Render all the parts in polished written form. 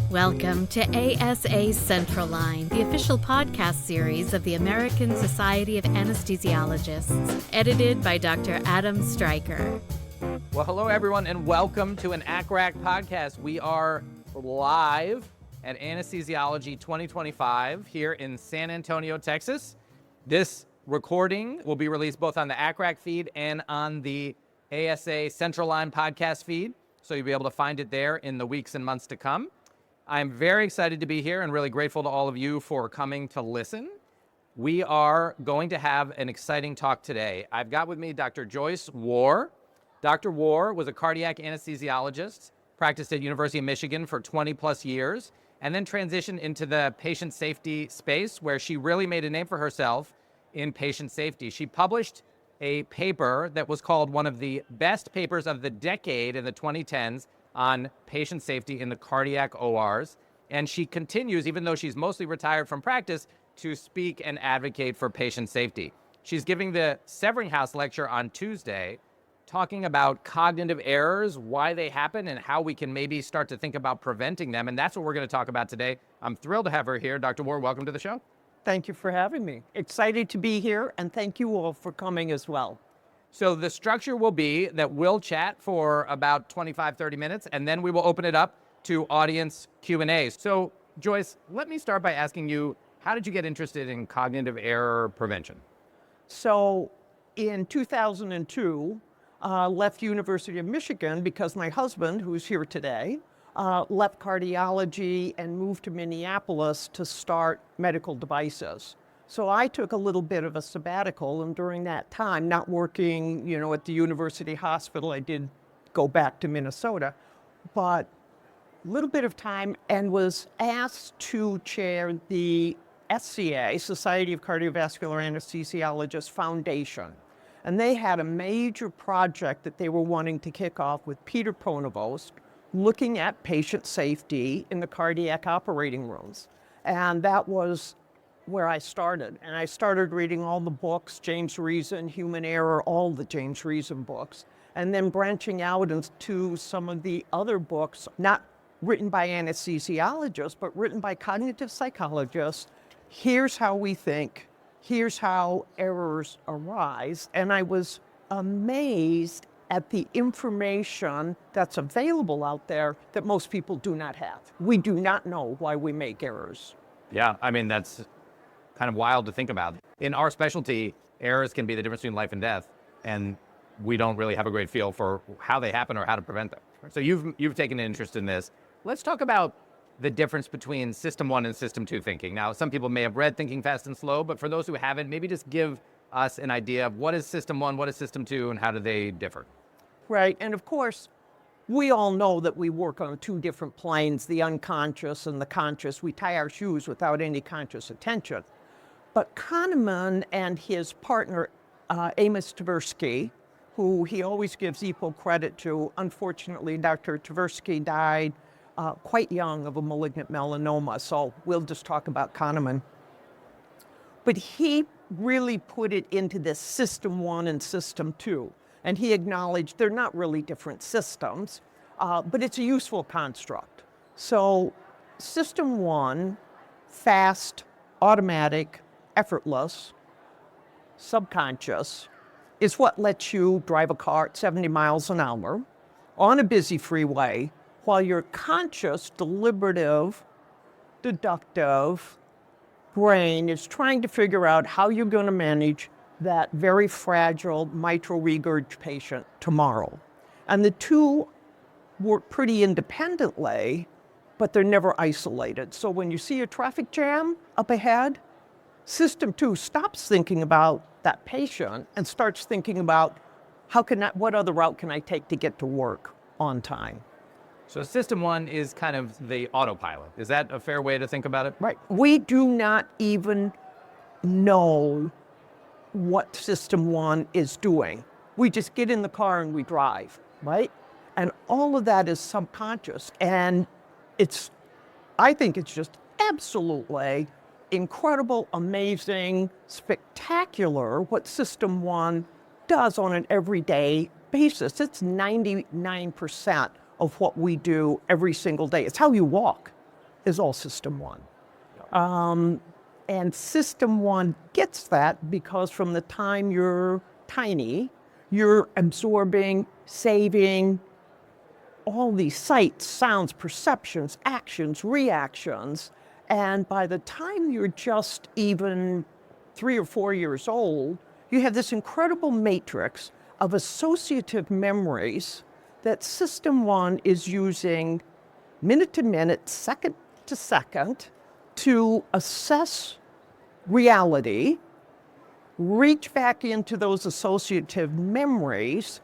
Welcome to ASA Central Line, the official podcast series of the American Society of Anesthesiologists, edited by Dr. Adam Stryker. Well, hello, everyone, and welcome to an ACCRAC podcast. We are live at Anesthesiology 2025 here in San Antonio, Texas. This recording will be released both on the ACCRAC feed and on the ASA Central Line podcast feed, so you'll be able to find it there in the weeks and months to come. I'm very excited to be here and really grateful to all of you for coming to listen. We are going to have an exciting talk today. I've got with me Dr. Joyce Wahr. Dr. Wahr was a cardiac anesthesiologist, practiced at University of Michigan for 20 plus years, and then transitioned into the patient safety space where she really made a name for herself in patient safety. She published a paper that was called one of the best papers of the decade in the 2010s on patient safety in the cardiac ORs. And she continues, even though she's mostly retired from practice, to speak and advocate for patient safety. She's giving the Severinghaus Lecture on Tuesday, talking about cognitive errors, why they happen, and how we can maybe start to think about preventing them. And that's what we're going to talk about today. I'm thrilled to have her here. Dr. Wahr, welcome to the show. Thank you for having me. Excited to be here, and thank you all for coming as well. So the structure will be that we'll chat for about 25, 30 minutes, and then we will open it up to audience Q&A. So Joyce, let me start by asking you, how did you get interested in cognitive error prevention? So in 2002, left University of Michigan because my husband, who's here today, left cardiology and moved to Minneapolis to start medical devices. So I took a little bit of a sabbatical, and during that time, not working, at the university hospital, I did go back to Minnesota, but a little bit of time, and was asked to chair the SCA, Society of Cardiovascular Anesthesiologists Foundation. And they had a major project that they were wanting to kick off with Peter Pronovost, looking at patient safety in the cardiac operating rooms. And that was where I started. And I started reading all the books, James Reason, Human Error, all the James Reason books, and then branching out into some of the other books, not written by anesthesiologists, but written by cognitive psychologists. Here's how we think. Here's how errors arise. And I was amazed at the information that's available out there that most people do not have. We do not know why we make errors. Yeah, I mean, that's kind of wild to think about. In our specialty, errors can be the difference between life and death, and we don't really have a great feel for how they happen or how to prevent them. So you've taken an interest in this. Let's talk about the difference between System 1 and System 2 thinking. Now, some people may have read Thinking Fast and Slow, but for those who haven't, maybe just give us an idea of what is System 1, what is System 2, and how do they differ? Right, and of course, we all know that we work on two different planes, the unconscious and the conscious. We tie our shoes without any conscious attention. But Kahneman and his partner, Amos Tversky, who he always gives equal credit to, unfortunately, Dr. Tversky died quite young of a malignant melanoma, so we'll just talk about Kahneman. But he really put it into this System 1 and System 2, and he acknowledged they're not really different systems, but it's a useful construct. So System 1, fast, automatic, effortless, subconscious, is what lets you drive a car at 70 miles an hour on a busy freeway, while your conscious, deliberative, deductive brain is trying to figure out how you're going to manage that very fragile mitral regurg patient tomorrow. And the two work pretty independently, but they're never isolated. So when you see a traffic jam up ahead, System 2 stops thinking about that patient and starts thinking about what other route can I take to get to work on time. So System 1 is kind of the autopilot. Is that a fair way to think about it? Right. We do not even know what System 1 is doing. We just get in the car and we drive, right? And all of that is subconscious. And I think it's just absolutely incredible, amazing, spectacular what System 1 does on an everyday basis. It's 99% of what we do every single day. It's how you walk. is all system one. And system one gets that because from the time you're tiny, you're absorbing, saving all these sights, sounds, perceptions, actions, reactions. And by the time you're just even 3 or 4 years old, you have this incredible matrix of associative memories that system one is using minute to minute, second to second, to assess reality, reach back into those associative memories,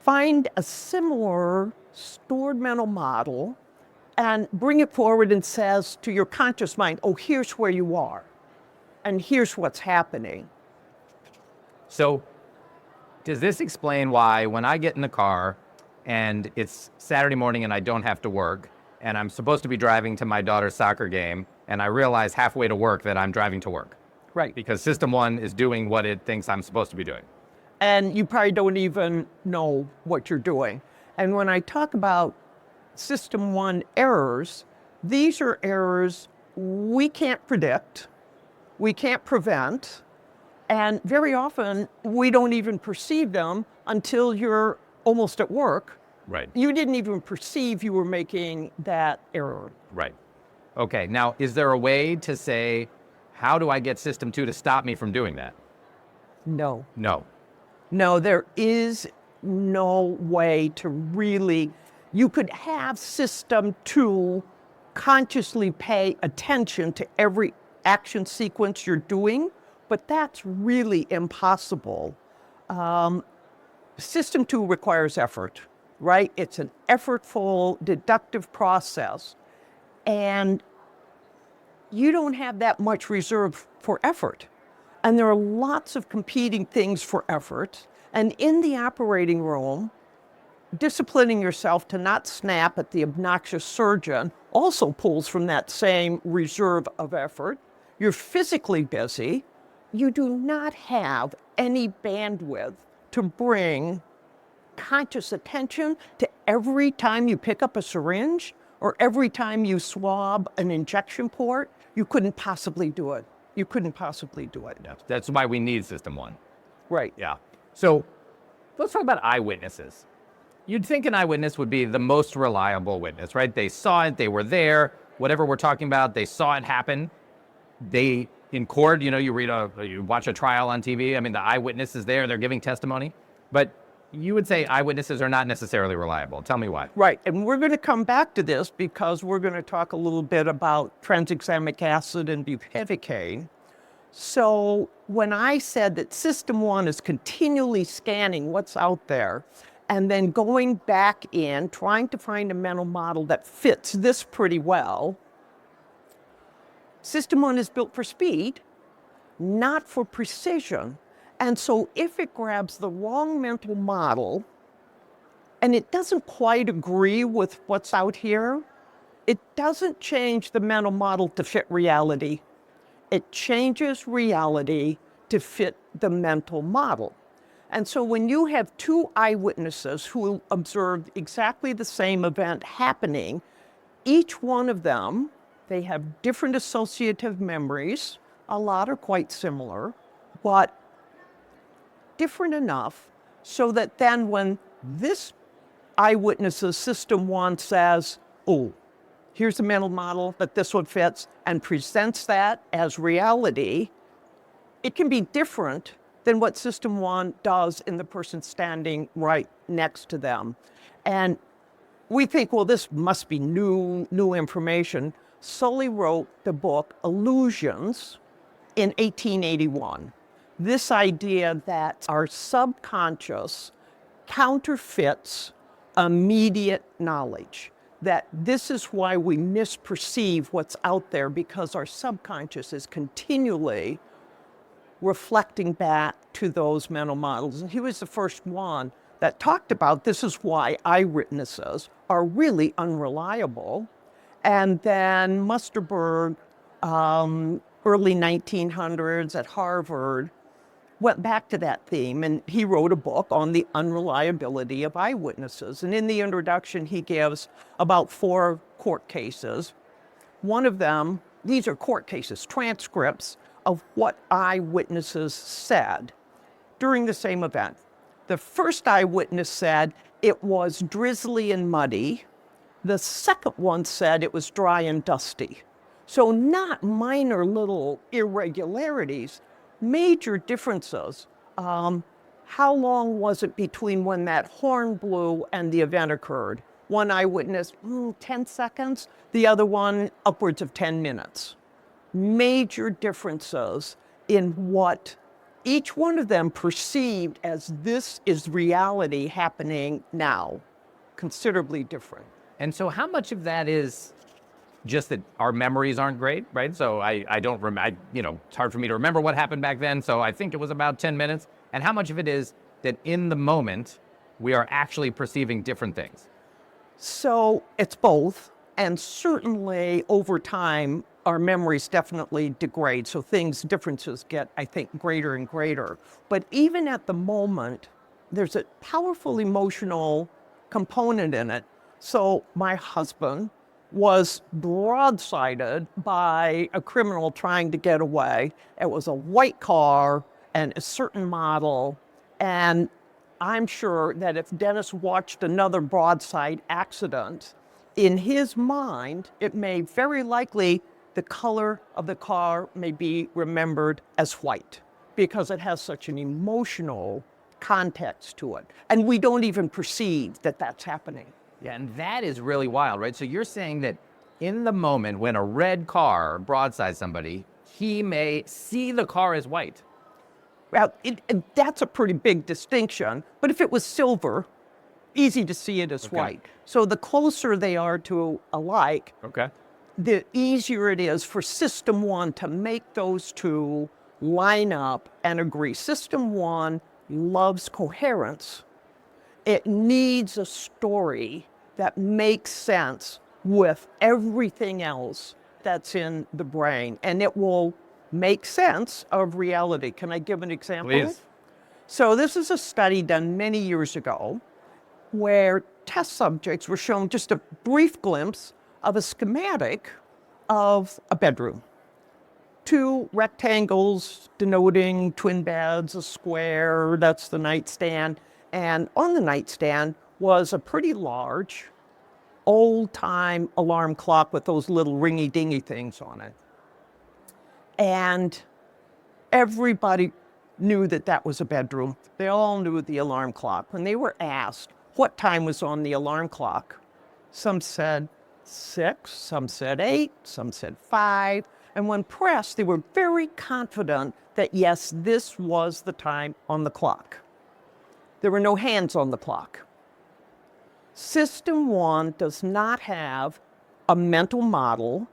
find a similar stored mental model, and bring it forward and says to your conscious mind, oh, here's where you are, and here's what's happening. So does this explain why when I get in the car and it's Saturday morning and I don't have to work, and I'm supposed to be driving to my daughter's soccer game, and I realize halfway to work that I'm driving to work? Right. Because system one is doing what it thinks I'm supposed to be doing. And you probably don't even know what you're doing. And when I talk about system one errors, these are errors we can't predict, we can't prevent, and very often we don't even perceive them until you're almost at work. Right. You didn't even perceive you were making that error. Right. Okay. Now, is there a way to say, how do I get system two to stop me from doing that? No. No. No, there is no way to really, you could have system two consciously pay attention to every action sequence you're doing, but that's really impossible. System two requires effort, right? It's an effortful, deductive process. And you don't have that much reserve for effort. And there are lots of competing things for effort. And in the operating room, disciplining yourself to not snap at the obnoxious surgeon also pulls from that same reserve of effort. You're physically busy. You do not have any bandwidth to bring conscious attention to every time you pick up a syringe or every time you swab an injection port. You couldn't possibly do it. You couldn't possibly do it. Yeah. That's why we need system one. Right. Yeah. So let's talk about eyewitnesses. You'd think an eyewitness would be the most reliable witness, right? They saw it, they were there, whatever we're talking about, they saw it happen. They, in court, you watch a trial on TV. I mean, the eyewitness is there, they're giving testimony. But you would say eyewitnesses are not necessarily reliable. Tell me why. Right, and we're going to come back to this because we're going to talk a little bit about tranexamic acid and bupivacaine. So when I said that system one is continually scanning what's out there and then going back in, trying to find a mental model that fits this pretty well, system one is built for speed, not for precision. And so if it grabs the wrong mental model and it doesn't quite agree with what's out here, it doesn't change the mental model to fit reality. It changes reality to fit the mental model. And so when you have two eyewitnesses who observed exactly the same event happening, each one of them, they have different associative memories. A lot are quite similar, but different enough so that then when this eyewitness's system one says, oh, here's a mental model that this one fits, and presents that as reality, it can be different than what system one does in the person standing right next to them. And we think, well, this must be new information. Sully wrote the book Illusions in 1881. This idea that our subconscious counterfeits immediate knowledge, that this is why we misperceive what's out there because our subconscious is continually reflecting back to those mental models. And he was the first one that talked about this is why eyewitnesses are really unreliable. And then Musterberg, early 1900s at Harvard, went back to that theme, and he wrote a book on the unreliability of eyewitnesses. And in the introduction, he gives about 4 court cases One of them, these are court cases, transcripts of what eyewitnesses said during the same event. The first eyewitness said it was drizzly and muddy. The second one said it was dry and dusty. So not minor little irregularities, major differences. How long was it between when that horn blew and the event occurred? One eyewitness, 10 seconds. The other one, upwards of 10 minutes. Major differences in what each one of them perceived as this is reality happening now. Considerably different. And so how much of that is just that our memories aren't great, right? So I don't remember, it's hard for me to remember what happened back then, so I think it was about 10 minutes. And how much of it is that in the moment, we are actually perceiving different things? So it's both, and certainly over time, our memories definitely degrade. So differences get, I think, greater and greater. But even at the moment, there's a powerful emotional component in it. So my husband was broadsided by a criminal trying to get away. It was a white car and a certain model. And I'm sure that if Dennis watched another broadside accident, in his mind, it may very likely the color of the car may be remembered as white because it has such an emotional context to it. And we don't even perceive that that's happening. Yeah, and that is really wild, right? So you're saying that in the moment when a red car broadsides somebody, he may see the car as white. Well, that's a pretty big distinction. But if it was silver, easy to see it as white. So the closer they are to alike, the easier it is for System 1 to make those two line up and agree. System 1 loves coherence. It needs a story that makes sense with everything else that's in the brain, and it will make sense of reality. Can I give an example? Please. So this is a study done many years ago where test subjects were shown just a brief glimpse of a schematic of a bedroom. Two rectangles denoting twin beds, a square, that's the nightstand. And on the nightstand was a pretty large, old-time alarm clock with those little ringy-dingy things on it. And everybody knew that that was a bedroom. They all knew the alarm clock. When they were asked what time was on the alarm clock, some said 6, some said 8, some said 5. And when pressed, they were very confident that, yes, this was the time on the clock. There were no hands on the clock. System 1 does not have a mental model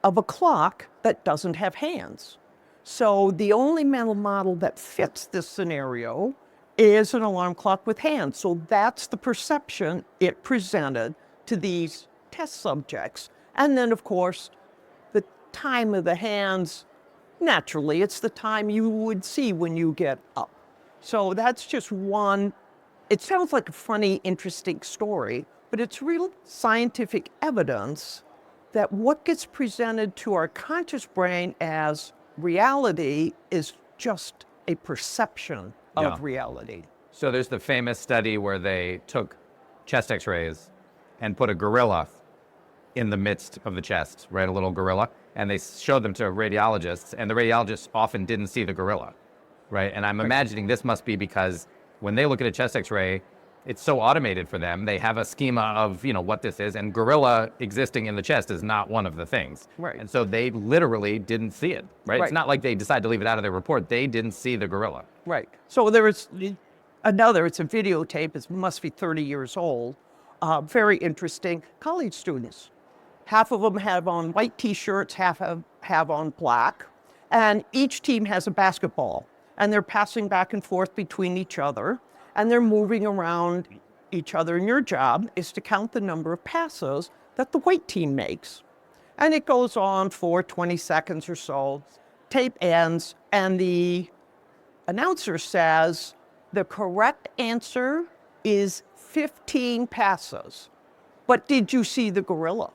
of a clock that doesn't have hands. So the only mental model that fits this scenario is an alarm clock with hands. So that's the perception it presented to these test subjects. And then, of course, the time of the hands, naturally, it's the time you would see when you get up. So that's just one. It sounds like a funny, interesting story, but it's real scientific evidence that what gets presented to our conscious brain as reality is just a perception of reality. So there's the famous study where they took chest x-rays and put a gorilla in the midst of the chest, right? A little gorilla. And they showed them to radiologists, and the radiologists often didn't see the gorilla, right? And I'm imagining this must be because when they look at a chest x-ray, it's so automated for them. They have a schema of, what this is, and gorilla existing in the chest is not one of the things. Right. And so they literally didn't see it, right? It's not like they decided to leave it out of their report. They didn't see the gorilla. Right. So there was another, it's a videotape, it must be 30 years old, very interesting. College students, half of them have on white t-shirts, half have on black, and each team has a basketball, and they're passing back and forth between each other, and they're moving around each other, and your job is to count the number of passes that the white team makes. And it goes on for 20 seconds or so. Tape ends, and the announcer says, the correct answer is 15 passes. But did you see the gorilla?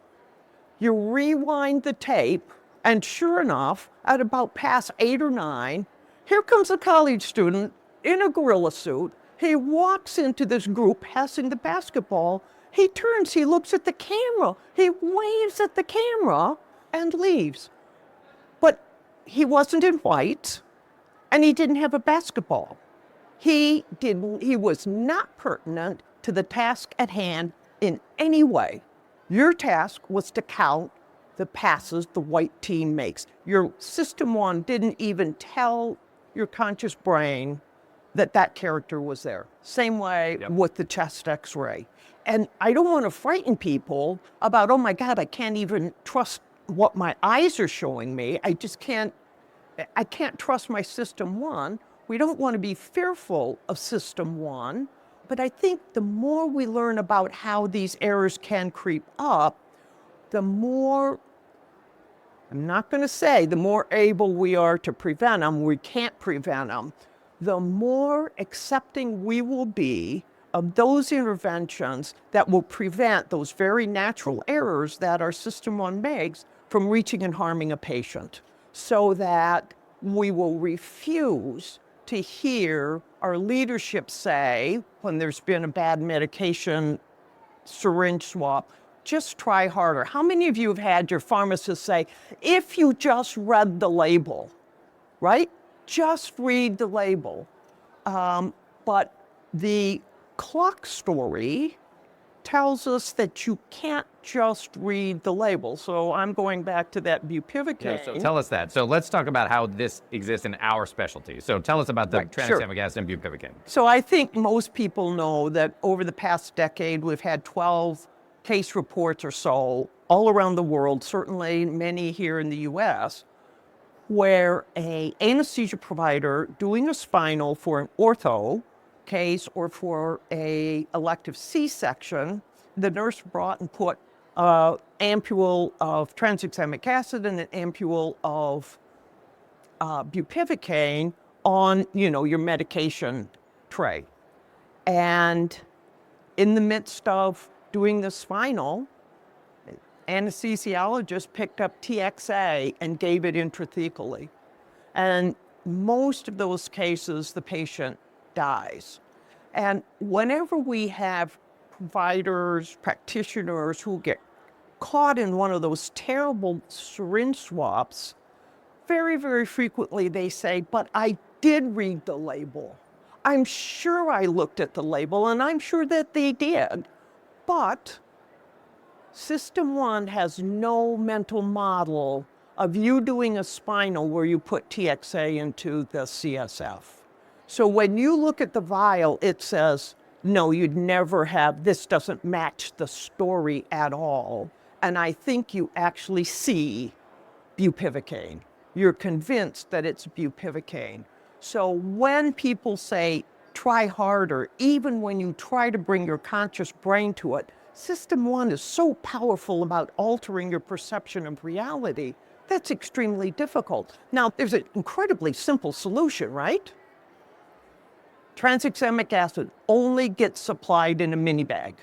You rewind the tape, and sure enough, at about past 8 or 9, here comes a college student in a gorilla suit. He walks into this group passing the basketball. He turns, he looks at the camera, he waves at the camera and leaves. But he wasn't in white, and he didn't have a basketball. He was not pertinent to the task at hand in any way. Your task was to count the passes the white team makes. Your System 1 didn't even tell your conscious brain that that character was there. Same way with the chest x-ray. And I don't want to frighten people about, oh my God, I can't even trust what my eyes are showing me. I can't trust my System 1. We don't want to be fearful of System 1, but I think the more we learn about how these errors can creep up, the more, I'm not going to say the more able we are to prevent them, we can't prevent them, the more accepting we will be of those interventions that will prevent those very natural errors that our System 1 makes from reaching and harming a patient, so that we will refuse to hear our leadership say, when there's been a bad medication syringe swap, just try harder. How many of you have had your pharmacist say, if you just read the label, right? Just read the label. But the clock story tells us that you can't just read the label. So I'm going back to that bupivacaine. Yeah, so tell us that. So let's talk about how this exists in our specialty. So tell us about the tranexamic acid and bupivacaine. So I think most people know that over the past decade, we've had 12 case reports or so all around the world, certainly many here in the US, where an anesthesia provider doing a spinal for an ortho case or for a elective C-section, the nurse brought and put an ampule of tranexamic acid and an ampule of bupivacaine on, your medication tray. And in the midst of doing the spinal, anesthesiologist picked up TXA and gave it intrathecally. And most of those cases, the patient dies. And whenever we have providers, practitioners who get caught in one of those terrible syringe swaps, very, very frequently they say, but I did read the label. I'm sure I looked at the label, and I'm sure that they did. But System 1 has no mental model of you doing a spinal where you put TXA into the CSF. So when you look at the vial, it says, no, you'd never have, this doesn't match the story at all. And I think you actually see bupivacaine. You're convinced that it's bupivacaine. So when people say, try harder, even when you try to bring your conscious brain to it, System 1 is so powerful about altering your perception of reality. That's extremely difficult. Now, there's an incredibly simple solution, right? Tranexamic acid only gets supplied in a mini bag.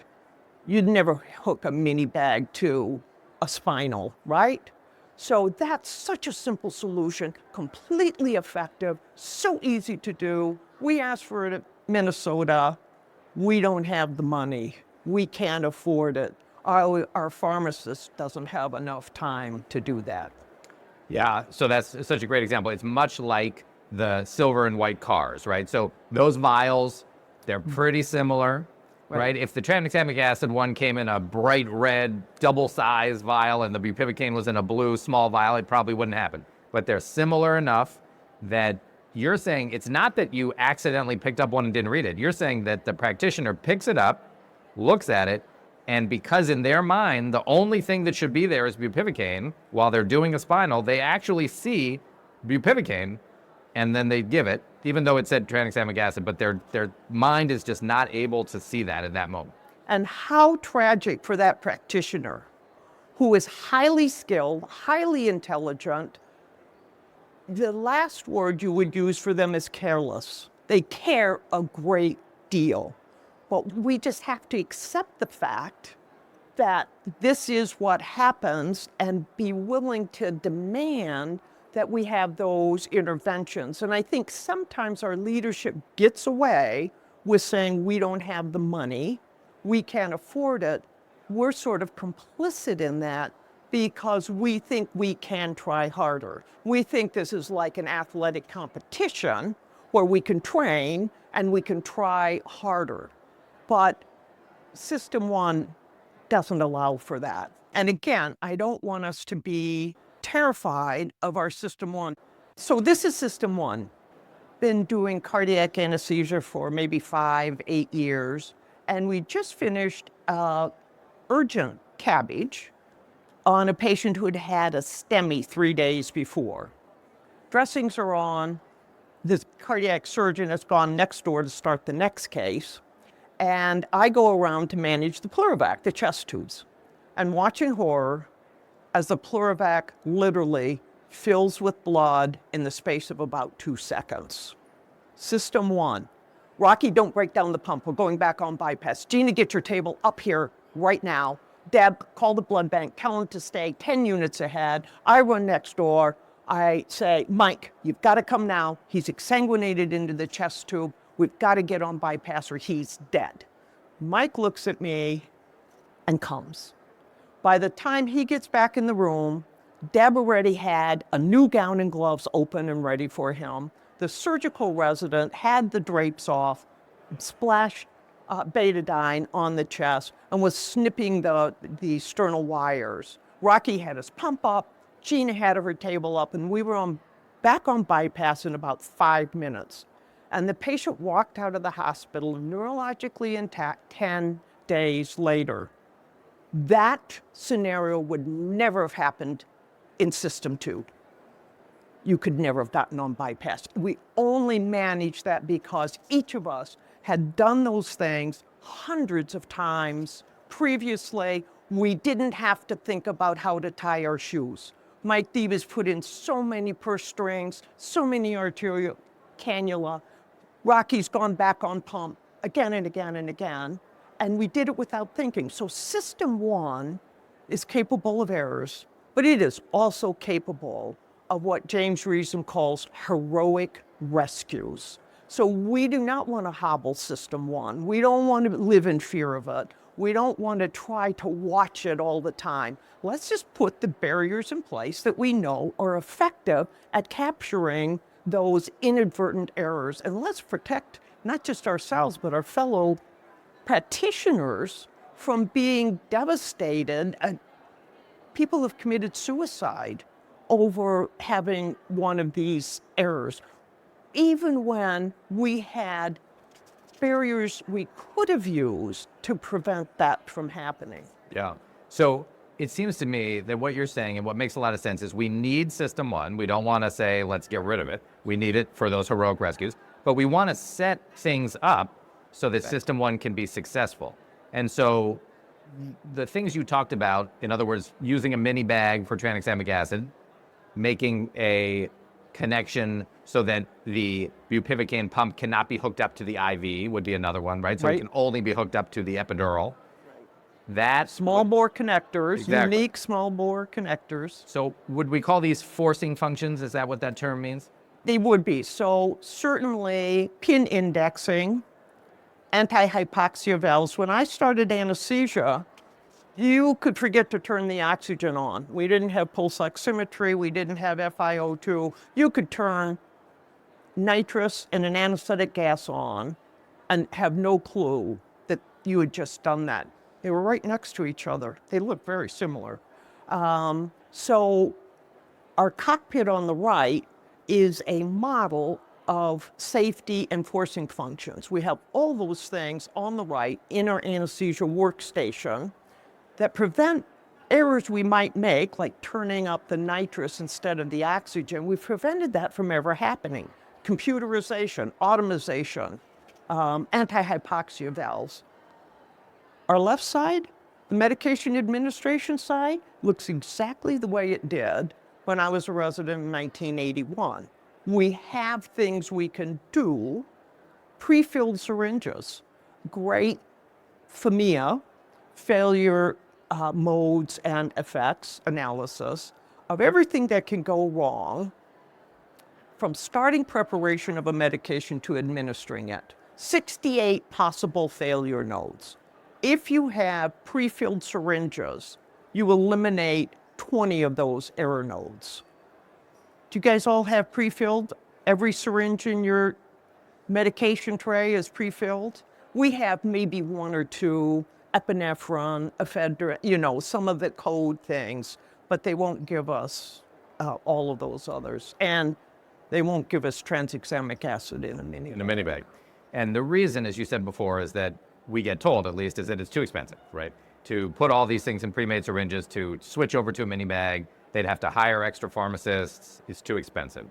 You'd never hook a mini bag to a spinal, right? So that's such a simple solution, completely effective, so easy to do. We asked for it at Minnesota. We don't have the money. We can't afford it. Our pharmacist doesn't have enough time to do that. Yeah, so that's such a great example. It's much like the silver and white cars, right? So those vials, they're pretty similar, right? If the tranexamic acid one came in a bright red, double-sized vial and the bupivacaine was in a blue, small vial, it probably wouldn't happen. But they're similar enough that you're saying it's not that you accidentally picked up one and didn't read it. You're saying that the practitioner picks it up, looks at it, and because in their mind, the only thing that should be there is bupivacaine, while they're doing a spinal, they actually see bupivacaine, and then they give it, even though it said tranexamic acid, but their mind is just not able to see that at that moment. And how tragic for that practitioner who is highly skilled, highly intelligent. The last word you would use for them is careless. They care a great deal. But we just have to accept the fact that this is what happens and be willing to demand that we have those interventions. And I think sometimes our leadership gets away with saying we don't have the money, we can't afford it. We're sort of complicit in that because we think we can try harder. We think this is like an athletic competition where we can train and we can try harder. But System 1 doesn't allow for that. And again, I don't want us to be terrified of our System 1. So this is System 1. Been doing cardiac anesthesia for maybe 5, 8 years. And we just finished urgent cabbage on a patient who had had a STEMI 3 days before. Dressings are on. The cardiac surgeon has gone next door to start the next case. And I go around to manage the Pleurovac, the chest tubes, and watching horror as the Pleurovac literally fills with blood in the space of about 2 seconds. System 1. Rocky, don't break down the pump. We're going back on bypass. Gina, get your table up here right now. Deb, call the blood bank. Tell them to stay 10 units ahead. I run next door. I say, Mike, you've got to come now. He's exsanguinated into the chest tube. We've got to get on bypass or he's dead. Mike looks at me and comes. By the time he gets back in the room, Deb already had a new gown and gloves open and ready for him. The surgical resident had the drapes off, splashed betadine on the chest, and was snipping the sternal wires. Rocky had his pump up, Gina had her table up, and we were back on bypass in about 5 minutes. And the patient walked out of the hospital neurologically intact 10 days later. That scenario would never have happened in System 2. You could never have gotten on bypass. We only managed that because each of us had done those things hundreds of times previously. We didn't have to think about how to tie our shoes. Mike Deebas put in so many purse strings, so many arterial cannula. Rocky's gone back on pump again and again and again, and we did it without thinking. So System 1 is capable of errors, but it is also capable of what James Reason calls heroic rescues. So we do not want to hobble System 1. We don't want to live in fear of it. We don't want to try to watch it all the time. Let's just put the barriers in place that we know are effective at capturing those inadvertent errors. And let's protect not just ourselves, but our fellow practitioners from being devastated. People have committed suicide over having one of these errors, even when we had barriers we could have used to prevent that from happening. Yeah. So it seems to me that what you're saying and what makes a lot of sense is we need System 1. We don't want to say, let's get rid of it. We need it for those heroic rescues. But we want to set things up so that System 1 can be successful. And so the things you talked about, in other words, using a mini bag for tranexamic acid, making a connection so that the bupivacaine pump cannot be hooked up to the IV would be another one, right? So it can only be hooked up to the epidural. That small bore connectors, exactly. Unique small bore connectors. So would we call these forcing functions? Is that what that term means? They would be. So certainly pin indexing, anti-hypoxia valves. When I started anesthesia, you could forget to turn the oxygen on. We didn't have pulse oximetry. We didn't have FiO2. You could turn nitrous and an anesthetic gas on and have no clue that you had just done that. They were right next to each other. They looked very similar. So our cockpit on the right is a model of safety and forcing functions. We have all those things on the right in our anesthesia workstation that prevent errors we might make, like turning up the nitrous instead of the oxygen. We've prevented that from ever happening. Computerization, automation, anti-hypoxia valves. Our left side, the medication administration side, looks exactly the way it did when I was a resident in 1981. We have things we can do, pre-filled syringes, great FMEA, failure modes and effects analysis of everything that can go wrong from starting preparation of a medication to administering it. 68 possible failure nodes. If you have pre-filled syringes, you eliminate 20 of those error nodes. Do you guys all have pre-filled? Every syringe in your medication tray is pre-filled? We have maybe one or two, epinephrine, ephedrine, some of the code things, but they won't give us all of those others. And they won't give us tranexamic acid in a mini bag. In a mini bag. And the reason, as you said before, is that we get told, at least, is that it's too expensive, right? To put all these things in pre-made syringes, to switch over to a mini bag, they'd have to hire extra pharmacists. It's too expensive.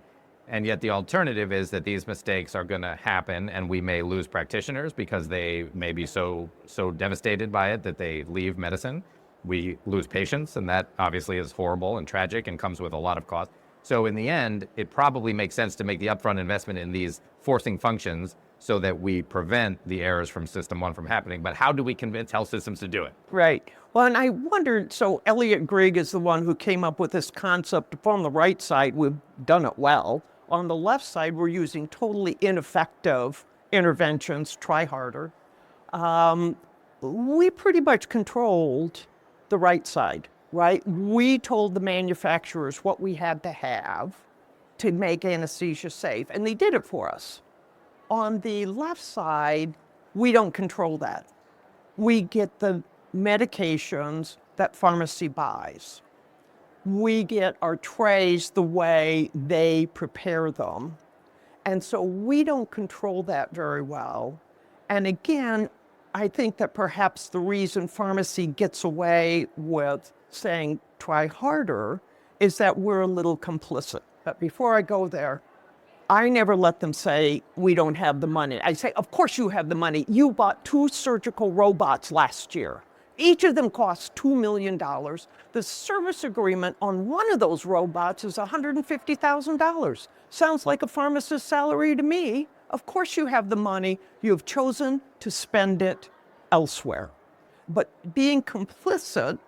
And yet the alternative is that these mistakes are going to happen, and we may lose practitioners because they may be so devastated by it that they leave medicine. We lose patients, and that obviously is horrible and tragic and comes with a lot of cost. So in the end, it probably makes sense to make the upfront investment in these forcing functions so that we prevent the errors from System 1 from happening. But how do we convince health systems to do it? Right. Well, and I wondered, so Elliot Grigg is the one who came up with this concept. On the right side, we've done it well. On the left side, we're using totally ineffective interventions, try harder. We pretty much controlled the right side, right? We told the manufacturers what we had to have to make anesthesia safe, and they did it for us. On the left side, we don't control that. We get the medications that pharmacy buys. We get our trays the way they prepare them. And so we don't control that very well. And again, I think that perhaps the reason pharmacy gets away with saying try harder is that we're a little complicit. But before I go there, I never let them say, we don't have the money. I say, of course you have the money. You bought 2 surgical robots last year. Each of them costs $2 million. The service agreement on one of those robots is $150,000. Sounds like a pharmacist's salary to me. Of course you have the money. You have chosen to spend it elsewhere. But being complicit,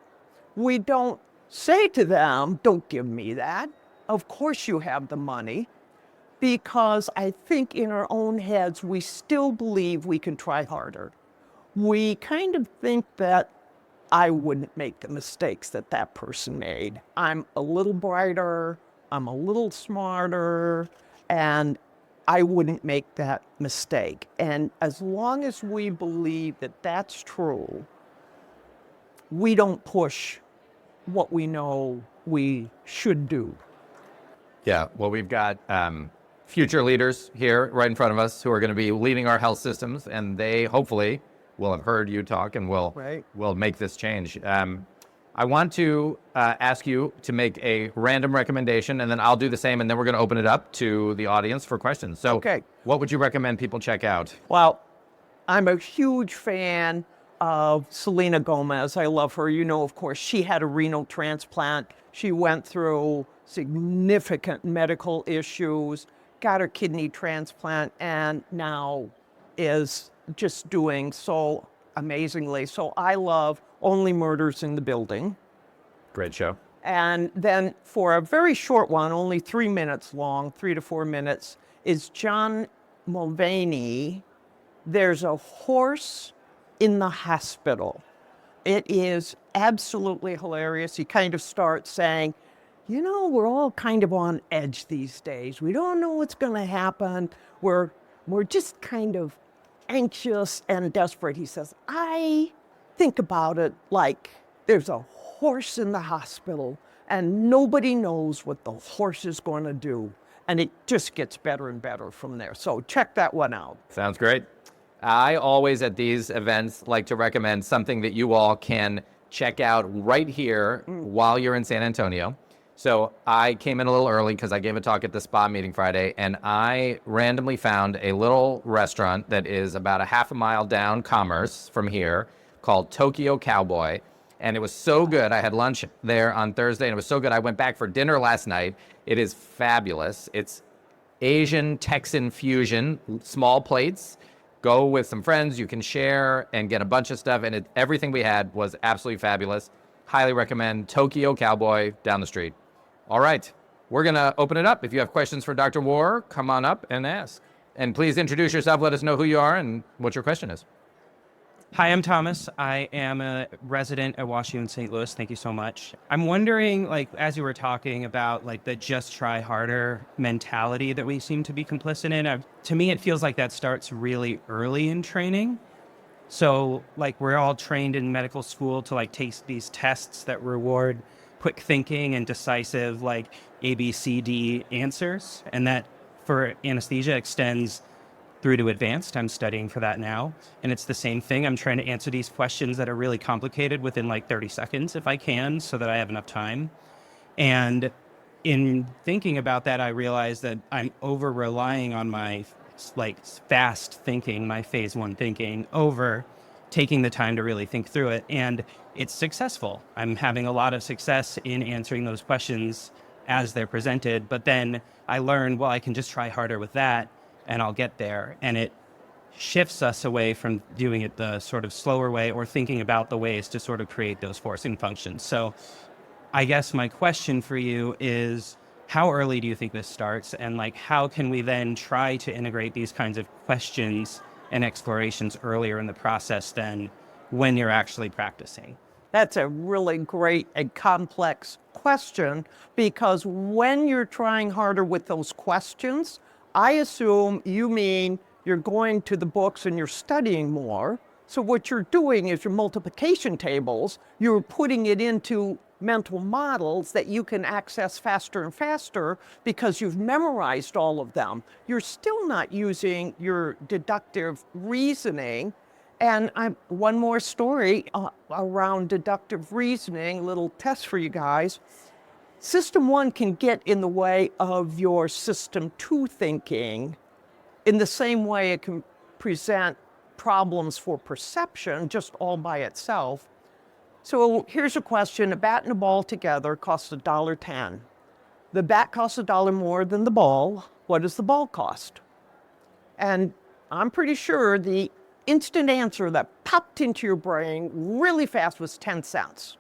we don't say to them, don't give me that. Of course you have the money. Because I think in our own heads, we still believe we can try harder. We kind of think that I wouldn't make the mistakes that that person made. I'm a little brighter, I'm a little smarter, and I wouldn't make that mistake. And as long as we believe that that's true, we don't push what we know we should do. Yeah, well, we've got future leaders here right in front of us who are going to be leading our health systems, and they hopefully will have heard you talk and will make this change. I want to ask you to make a random recommendation, and then I'll do the same, and then we're going to open it up to the audience for questions. So what would you recommend people check out? Well, I'm a huge fan of Selena Gomez. I love her. Of course, she had a renal transplant. She went through significant medical issues, got her kidney transplant, and now is just doing so amazingly. So I love Only Murders in the Building. Great show. And then for a very short one, only 3 minutes long, 3 to 4 minutes, is John Mulvaney. There's a Horse in the Hospital. It is absolutely hilarious. He kind of starts saying, we're all kind of on edge these days. We don't know what's going to happen. We're just kind of anxious and desperate. He says, I think about it like there's a horse in the hospital and nobody knows what the horse is going to do. And it just gets better and better from there. So check that one out. Sounds great. I always at these events like to recommend something that you all can check out right here while you're in San Antonio. So I came in a little early because I gave a talk at the spa meeting Friday, and I randomly found a little restaurant that is about a half a mile down Commerce from here called Tokyo Cowboy. And it was so good. I had lunch there on Thursday, and it was so good. I went back for dinner last night. It is fabulous. It's Asian Texan fusion, small plates. Go with some friends. You can share and get a bunch of stuff. And everything we had was absolutely fabulous. highly recommend Tokyo Cowboy down the street. All right, we're going to open it up. If you have questions for Dr. Wahr, come on up and ask. And please introduce yourself. Let us know who you are and what your question is. Hi, I'm Thomas. I am a resident at WashU St. Louis. Thank you so much. I'm wondering, as you were talking about, the just try harder mentality that we seem to be complicit in, to me, it feels like that starts really early in training. So, we're all trained in medical school to, take these tests that reward quick thinking and decisive, A, B, C, D answers. And that, for anesthesia, extends through to advanced. I'm studying for that now. And it's the same thing. I'm trying to answer these questions that are really complicated within 30 seconds if I can, so that I have enough time. And in thinking about that, I realized that I'm over relying on my fast thinking, my phase one thinking, over taking the time to really think through it. And it's successful. I'm having a lot of success in answering those questions as they're presented. But then I learned, well, I can just try harder with that and I'll get there. And it shifts us away from doing it the sort of slower way or thinking about the ways to sort of create those forcing functions. So I guess my question for you is, how early do you think this starts? And how can we then try to integrate these kinds of questions and explorations earlier in the process than when you're actually practicing? That's a really great and complex question, because when you're trying harder with those questions, I assume you mean you're going to the books and you're studying more. So what you're doing is your multiplication tables, you're putting it into mental models that you can access faster and faster because you've memorized all of them. You're still not using your deductive reasoning. And one more story around deductive reasoning, a little test for you guys. System 1 can get in the way of your System 2 thinking in the same way it can present problems for perception just all by itself. So here's a question. A bat and a ball together costs $1.10. The bat costs $1 more than the ball. What does the ball cost? And I'm pretty sure the instant answer that popped into your brain really fast was 10 cents.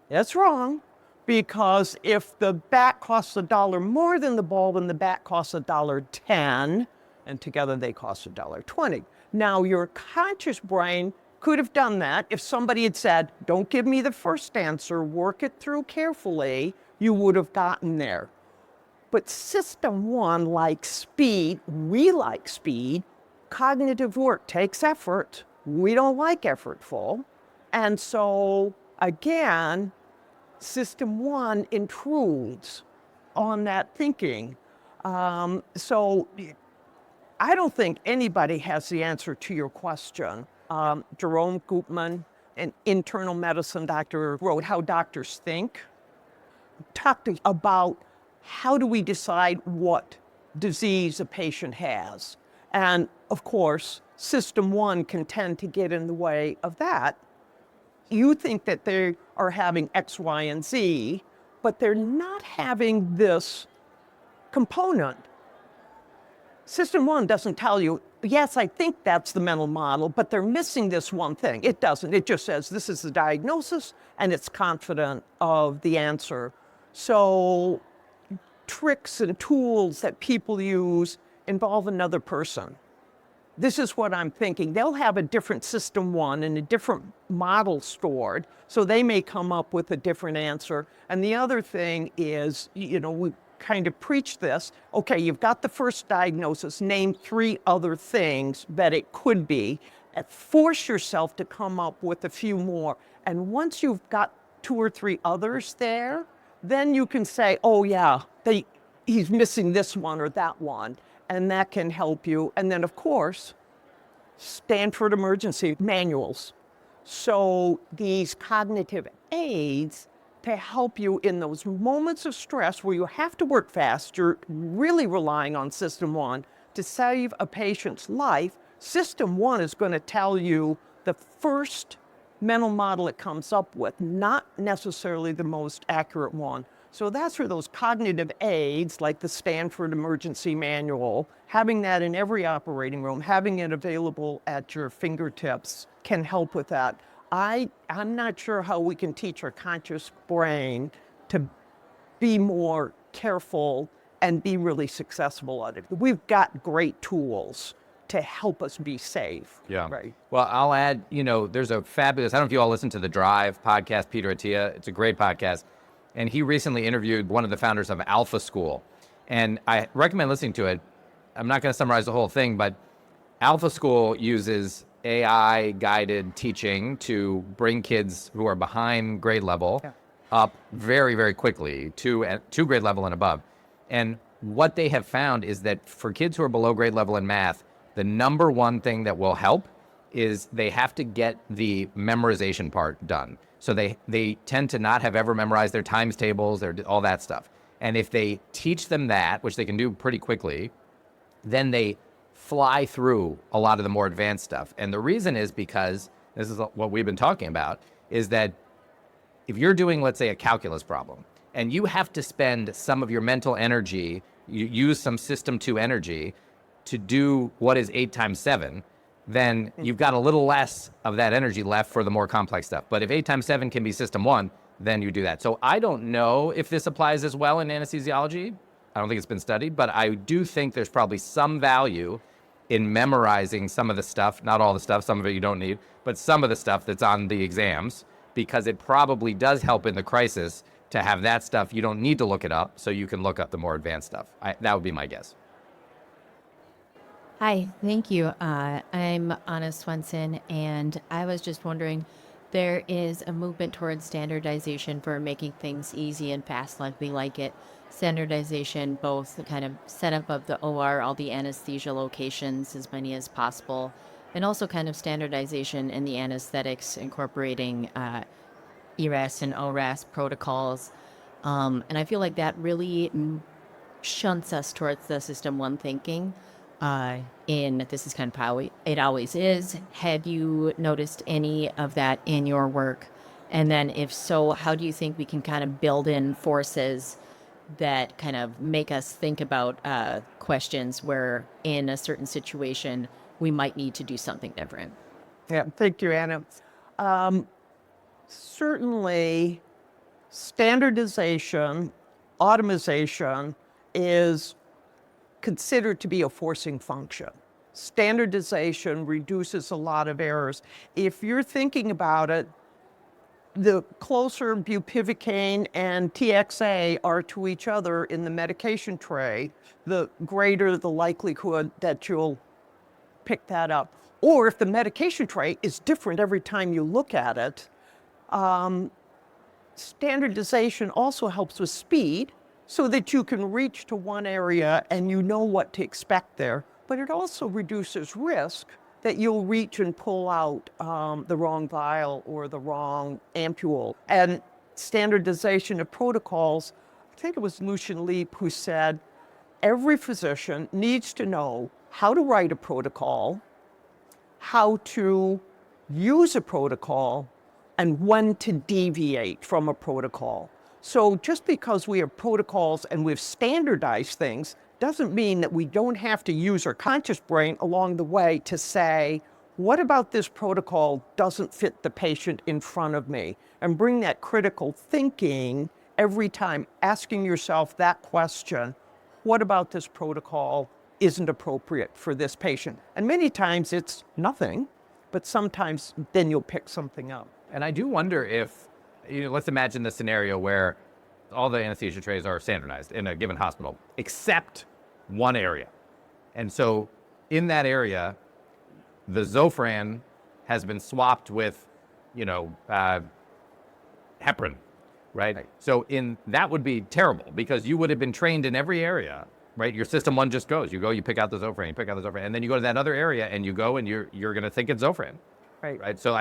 That's wrong. Because if the bat costs $1 more than the ball, then the bat costs $1.10, and together they cost $1.20. Now, your conscious brain could have done that. If somebody had said, don't give me the first answer, work it through carefully, you would have gotten there. But System 1 likes speed. We like speed. Cognitive work takes effort. We don't like effortful. And so, again, System 1 intrudes on that thinking. So I don't think anybody has the answer to your question. Jerome Gutman, an internal medicine doctor, wrote How Doctors Think. Talked about how do we decide what disease a patient has. And of course, System 1 can tend to get in the way of that. You think that they are having X, Y, and Z, but they're not having this component. System 1 doesn't tell you, yes, I think that's the mental model, but they're missing this one thing. It doesn't. It just says this is the diagnosis, and it's confident of the answer. So tricks and tools that people use involve another person. This is what I'm thinking. They'll have a different System 1 and a different model stored, so they may come up with a different answer. And the other thing is, we kind of preach this. Okay, you've got the first diagnosis, name 3 other things that it could be, and force yourself to come up with a few more. And once you've got 2 or 3 others there, then you can say, oh yeah, he's missing this one or that one. And that can help you. And then, of course, Stanford emergency manuals. So these cognitive aids to help you in those moments of stress where you have to work fast, you're really relying on System 1 to save a patient's life. System 1 is going to tell you the first mental model it comes up with, not necessarily the most accurate one. So that's where those cognitive aids, like the Stanford Emergency Manual, having that in every operating room, having it available at your fingertips can help with that. I'm not sure how we can teach our conscious brain to be more careful and be really successful at it. We've got great tools to help us be safe. Yeah. Right. Well, I'll add, there's a fabulous, I don't know if you all listen to the Drive podcast, Peter Attia. It's a great podcast. And he recently interviewed one of the founders of Alpha School. And I recommend listening to it. I'm not going to summarize the whole thing, but Alpha School uses AI-guided teaching to bring kids who are behind grade level up very, very quickly to grade level and above. And what they have found is that for kids who are below grade level in math, the number one thing that will help is they have to get the memorization part done. So they tend to not have ever memorized their times tables, all that stuff. And if they teach them that, which they can do pretty quickly, then they fly through a lot of the more advanced stuff. And the reason is because, this is what we've been talking about, is that if you're doing, let's say, a calculus problem, and you have to spend some of your mental energy, you use some system 2 energy to do what is 8 times 7, then you've got a little less of that energy left for the more complex stuff. But if 8 times 7 can be system 1, then you do that. So I don't know if this applies as well in anesthesiology. I don't think it's been studied, but I do think there's probably some value in memorizing some of the stuff, not all the stuff, some of it you don't need, but some of the stuff that's on the exams, because it probably does help in the crisis to have that stuff. You don't need to look it up, so you can look up the more advanced stuff. That would be my guess. Hi, thank you. I'm Anna Swenson, and I was just wondering, there is a movement towards standardization for making things easy and fast like we like it. Standardization, both the kind of setup of the OR, all the anesthesia locations, as many as possible, and also kind of standardization in the anesthetics, incorporating ERAS and ORAS protocols. And I feel like that really shunts us towards the system 1 thinking. This is kind of how it always is. Have you noticed any of that in your work? And then if so, how do you think we can kind of build in forces that kind of make us think about questions where in a certain situation we might need to do something different? Yeah, thank you, Anna. Certainly, standardization, automation is considered to be a forcing function. Standardization reduces a lot of errors. If you're thinking about it, the closer bupivacaine and TXA are to each other in the medication tray, the greater the likelihood that you'll pick that up. Or if the medication tray is different every time you look at it, standardization also helps with speed so that you can reach to one area and you know what to expect there. But it also reduces risk that you'll reach and pull out the wrong vial or the wrong ampule. And standardization of protocols, I think it was Lucian Leap who said, every physician needs to know how to write a protocol, how to use a protocol, and when to deviate from a protocol. So just because we have protocols and we've standardized things doesn't mean that we don't have to use our conscious brain along the way to say, what about this protocol doesn't fit the patient in front of me? And bring that critical thinking every time, asking yourself that question, what about this protocol isn't appropriate for this patient? And many times it's nothing, but sometimes then you'll pick something up. And I do wonder if, let's imagine the scenario where all the anesthesia trays are standardized in a given hospital, except one area. And so in that area, the Zofran has been swapped with, heparin, right? So that would be terrible because you would have been trained in every area, right? Your system 1 just goes. You go, you pick out the Zofran, and then you go to that other area and you go and you're going to think it's Zofran, right? So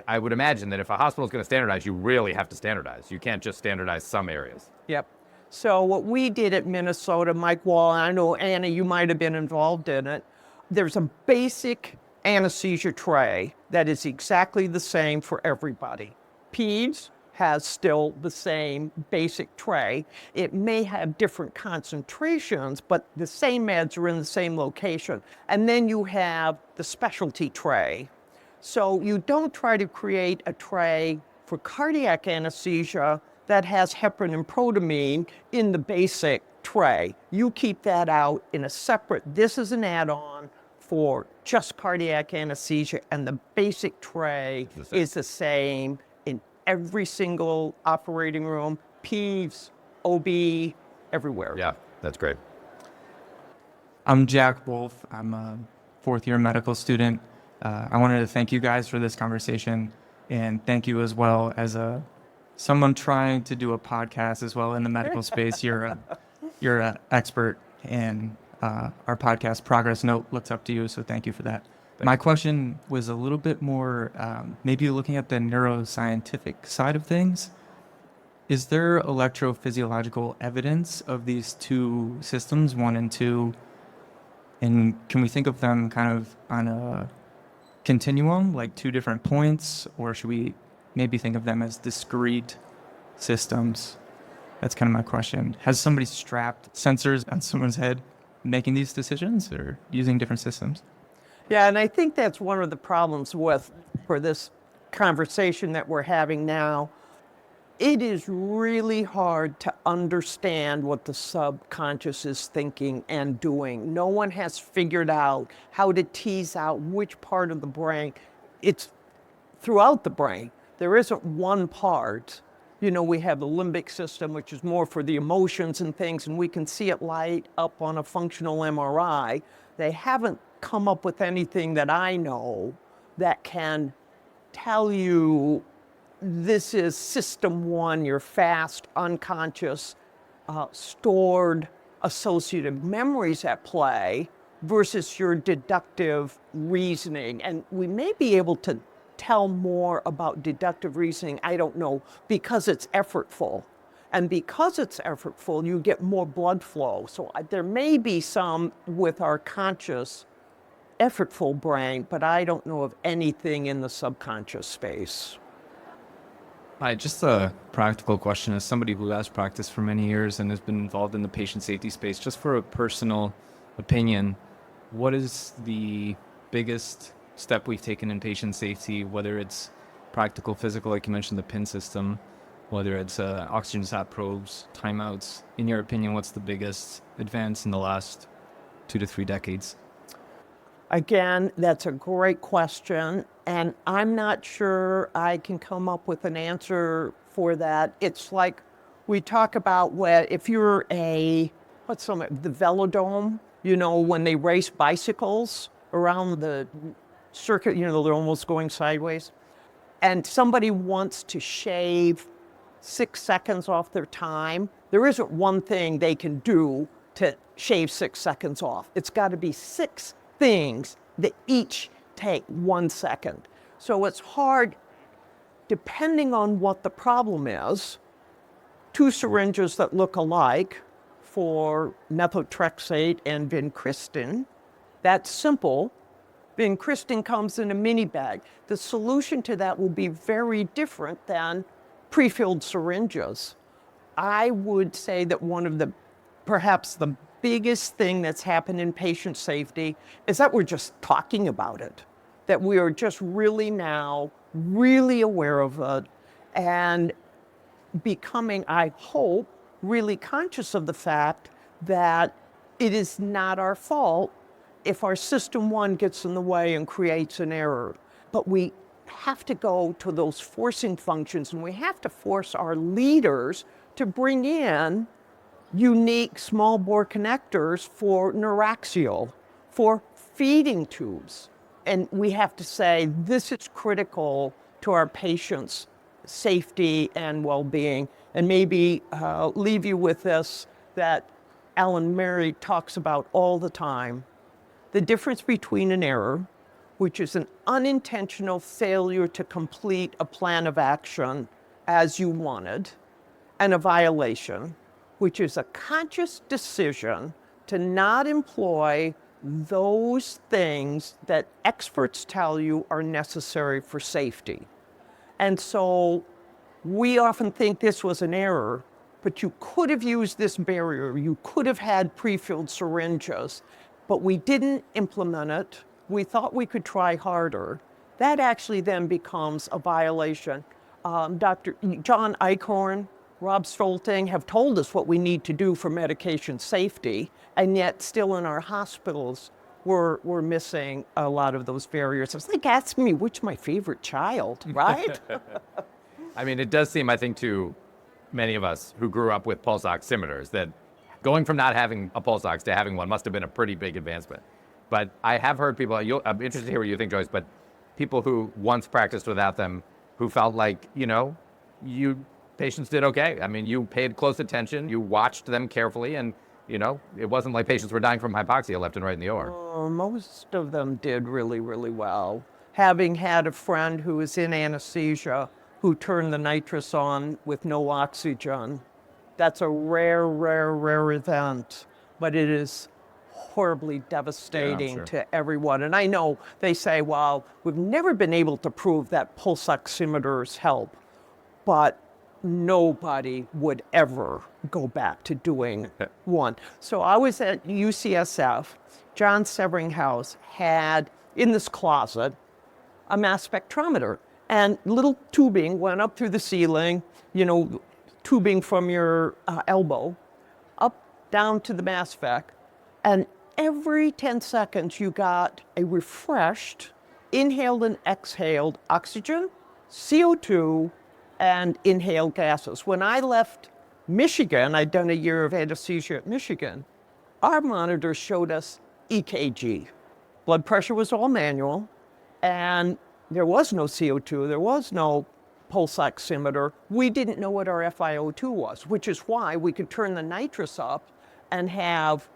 I would imagine that if a hospital is going to standardize, you really have to standardize. You can't just standardize some areas. Yep. So what we did at Minnesota, Mike Wall, and I know, Anna, you might have been involved in it. There's a basic anesthesia tray that is exactly the same for everybody. PEDS has still the same basic tray. It may have different concentrations, but the same meds are in the same location. And then you have the specialty tray. So you don't try to create a tray for cardiac anesthesia that has heparin and protamine in the basic tray. You keep that out in a separate, this is an add-on for just cardiac anesthesia, and the basic tray is the same in every single operating room, PEVs, OB, everywhere. Yeah, that's great. I'm Jack Wolf. I'm a fourth-year medical student. I wanted to thank you guys for this conversation, and thank you as well as someone trying to do a podcast as well in the medical space. You're an expert, and our podcast Progress Note looks up to you, so thank you for that. My question was a little bit more maybe looking at the neuroscientific side of things. Is there electrophysiological evidence of these two systems, 1 and 2? And can we think of them kind of on a continuum, like 2 different points, or should we maybe think of them as discrete systems? That's kind of my question. Has somebody strapped sensors on someone's head making these decisions or using different systems? Yeah, and I think that's one of the problems for this conversation that we're having now. It is really hard to understand what the subconscious is thinking and doing. No one has figured out how to tease out which part of the brain. It's throughout the brain. There isn't one part. You know, we have the limbic system, which is more for the emotions and things, and we can see it light up on a functional MRI. They haven't come up with anything that I know that can tell you this is system 1, your fast, unconscious, stored associative memories at play versus your deductive reasoning. And we may be able to tell more about deductive reasoning, I don't know, because it's effortful. And because it's effortful, you get more blood flow. So there may be some with our conscious, effortful brain, but I don't know of anything in the subconscious space. Hi, just a practical question. As somebody who has practiced for many years and has been involved in the patient safety space, just for a personal opinion, what is the biggest step we've taken in patient safety, whether it's practical, physical, like you mentioned, the PIN system, whether it's oxygen sat probes, timeouts? In your opinion, what's the biggest advance in the last 2 to 3 decades? Again, that's a great question, and I'm not sure I can come up with an answer for that. It's like we talk about if you're the velodrome, you know, when they race bicycles around the circuit, you know, they're almost going sideways, and somebody wants to shave 6 seconds off their time. There isn't one thing they can do to shave 6 seconds off. It's got to be 6 things that each take 1 second. So it's hard, depending on what the problem is. 2 syringes that look alike for methotrexate and vincristine, that's simple. Vincristine comes in a mini bag. The solution to that will be very different than pre-filled syringes. I would say that perhaps the biggest thing that's happened in patient safety is that we're just talking about it, that we are just really now really aware of it and becoming, I hope, really conscious of the fact that it is not our fault if our system 1 gets in the way and creates an error. But we have to go to those forcing functions, and we have to force our leaders to bring in unique small bore connectors for neuraxial, for feeding tubes. And we have to say, this is critical to our patients' safety and well-being. And maybe leave you with this that Alan Mary talks about all the time. The difference between an error, which is an unintentional failure to complete a plan of action as you wanted, and a violation, which is a conscious decision to not employ those things that experts tell you are necessary for safety. And so we often think this was an error, but you could have used this barrier, you could have had pre-filled syringes, but we didn't implement it. We thought we could try harder. that actually then becomes a violation. Dr. John Eichhorn, Rob Stolting have told us what we need to do for medication safety, and yet still in our hospitals, we're missing a lot of those barriers. It's like asking me which my favorite child, right? I mean, it does seem, I think, to many of us who grew up with pulse oximeters that going from not having a pulse ox to having one must have been a pretty big advancement. But I have heard people, I'm interested to hear what you think, Joyce, but people who once practiced without them who felt like, patients did okay. I mean, you paid close attention, you watched them carefully, and, it wasn't like patients were dying from hypoxia left and right in the OR. Most of them did really, really well. Having had a friend who was in anesthesia who turned the nitrous on with no oxygen, that's a rare event, but it is horribly devastating to everyone. And I know they say, well, we've never been able to prove that pulse oximeters help, but nobody would ever go back to doing one. So I was at UCSF. John Severinghaus had in this closet a mass spectrometer, and little tubing went up through the ceiling, tubing from your elbow up down to the mass spec, and every 10 seconds you got a refreshed, inhaled and exhaled oxygen, CO2, and inhaled gases. When I left Michigan, I'd done a year of anesthesia at Michigan, our monitors showed us EKG. Blood pressure was all manual, and there was no CO2, there was no pulse oximeter. We didn't know what our FiO2 was, which is why we could turn the nitrous up and have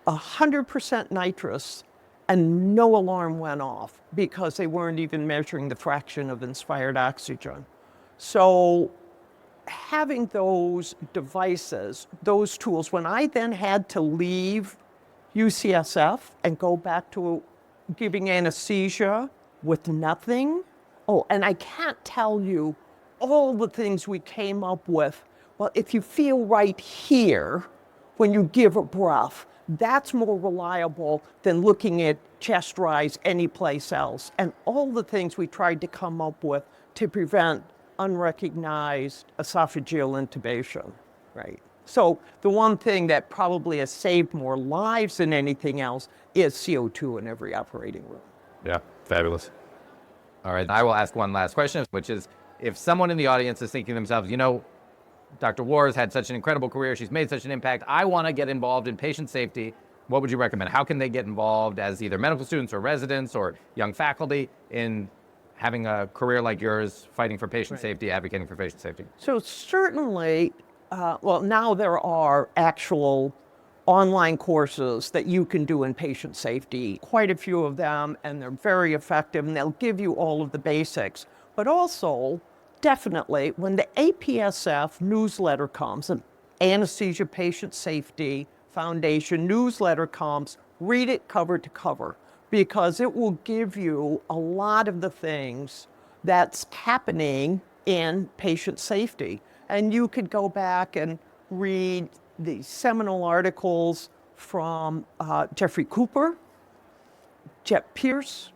100% nitrous and no alarm went off because they weren't even measuring the fraction of inspired oxygen. So having those devices, those tools, when I then had to leave UCSF and go back to giving anesthesia with nothing, and I can't tell you all the things we came up with. Well, if you feel right here when you give a breath, that's more reliable than looking at chest rise anyplace else. And all the things we tried to come up with to prevent unrecognized esophageal intubation, right? So the one thing that probably has saved more lives than anything else is CO2 in every operating room. Yeah, fabulous. All right, I will ask one last question, which is, if someone in the audience is thinking to themselves, Dr. Wahr has had such an incredible career, she's made such an impact, I want to get involved in patient safety, what would you recommend? How can they get involved as either medical students or residents or young faculty in having a career like yours, fighting for patient safety, advocating for patient safety? So certainly, now there are actual online courses that you can do in patient safety, quite a few of them, and they're very effective, and they'll give you all of the basics. But also, definitely, when the APSF newsletter comes, an Anesthesia Patient Safety Foundation newsletter comes, read it cover to cover, because it will give you a lot of the things that's happening in patient safety. And you could go back and read the seminal articles from Jeffrey Cooper, Jet Pierce,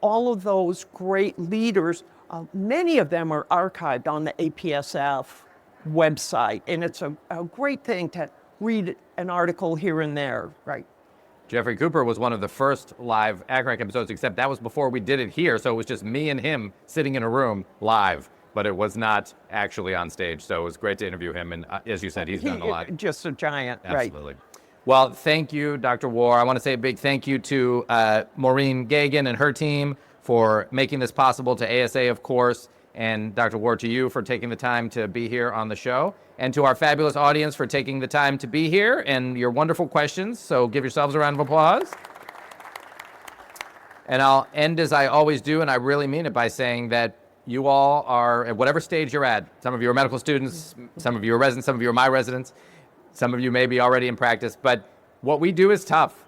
all of those great leaders. Many of them are archived on the APSF website, and it's a great thing to read an article here and there, right? Jeffrey Cooper was one of the first live ACCRAC episodes, except that was before we did it here, so it was just me and him sitting in a room live, but it was not actually on stage, so it was great to interview him, and as you said, he's done a lot. Just a giant, Absolutely. right? Well, thank you, Dr. Wahr. I want to say a big thank you to Maureen Gagan and her team for making this possible, to ASA, of course, and Dr. Wahr, to you for taking the time to be here on the show, and to our fabulous audience for taking the time to be here and your wonderful questions. So give yourselves a round of applause. And I'll end as I always do, and I really mean it, by saying that you all are, at whatever stage you're at, some of you are medical students, some of you are residents, some of you are my residents, some of you may be already in practice, but what we do is tough.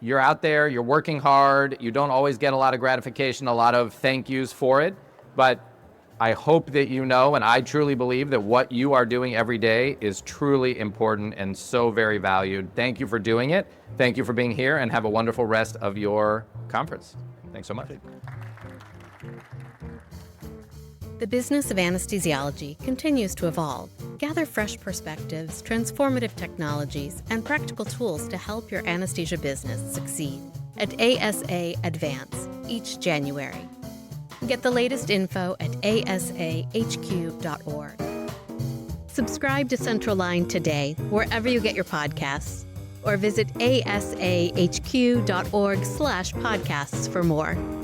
You're out there, you're working hard, you don't always get a lot of gratification, a lot of thank yous for it, but I hope that you know, and I truly believe that what you are doing every day is truly important and so very valued. Thank you for doing it. Thank you for being here, and have a wonderful rest of your conference. Thanks so much. The business of anesthesiology continues to evolve. Gather fresh perspectives, transformative technologies, and practical tools to help your anesthesia business succeed at ASA Advance each January. Get the latest info at asahq.org. Subscribe to Central Line today, wherever you get your podcasts, or visit asahq.org/podcasts for more.